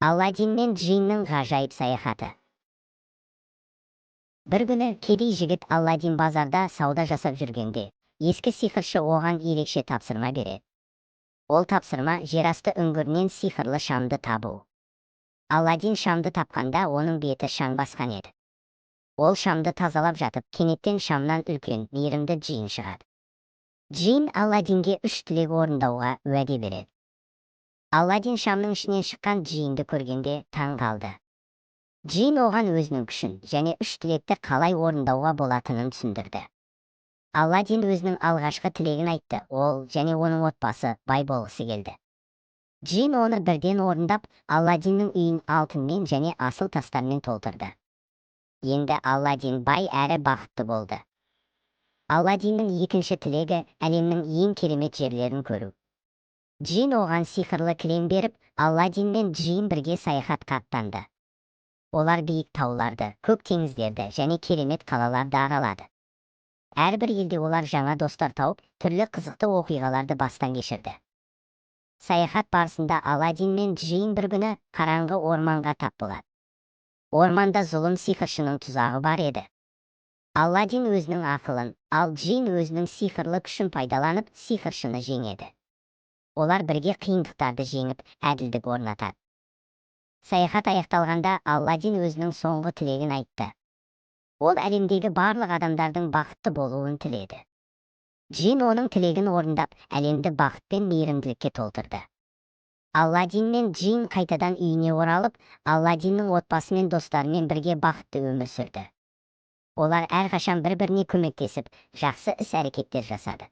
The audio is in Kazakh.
Аладдин мен Джиннің ғажайып саяхаты. Бір күні кедей жігіт Аладдин базарда сауда жасап жүргенде, ескі сиқыршы оған ерекше тапсырма береді. Ол тапсырма жерасты үңгірінен сиқырлы шамды табу. Аладдин шамды тапқанда оның беті шаң басқан еді. Ол шамды тазалап жатып, кенеттен шамнан үлкен, мейірімді джин шығады. Джин Аладдинге 3 тілек орындауға уәде береді. Аладдин шамның ішінен шыққан джинді көргенде таң қалды. Джин оған өзінің күшін және 3 тілекті қалай орындауға болатынын түсіндірді. Аладдин өзінің алғашқы тілегін айтты, ол және оның отбасы бай болғысы келді. Джин оны бірден орындап, Аладдиннің үйін алтынмен және асыл тастармен толтырды. Енді Аладдин бай әрі бақытты болды. Аладдиннің екінші тілегі әлемнің ең керемет жерлерін көру. Джин оған сиқырлы кілем беріп, Аладдин мен Джин бірге саяхатқа аттанды. Олар биік тауларды, көк теңіздерді және керемет қалаларды аралады. Әрбір елде олар жаңа достар тауып, түрлі қызықты оқиғаларды бастан кешірді. Саяхат барысында Аладдин мен Джин бір күні қараңғы орманға тап болады. Орманда зұлым сиқыршының тұзағы бар еді. Аладдин өзінің ақылын, ал Джин өзінің сиқырлы күшін пайдаланып, сиқыршыны жеңеді. Олар бірге қиындықтарды жеңіп, әділдік орнатады. Саяхат аяқталғанда Аладдин өзінің соңғы тілегін айтты. Ол әлемдегі барлық адамдардың бақытты болуын тіледі. Джин оның тілегін орындап, әлемді бақыт пен мейірімділікке толтырды. Аладдин мен Джин қайтадан үйіне оралып, Аладдиннің отбасы мен достарымен бірге бақытты өмір сүрді. Олар әрқашан бір-біріне көмектесіп, жақсы іс-әрекеттер жасады.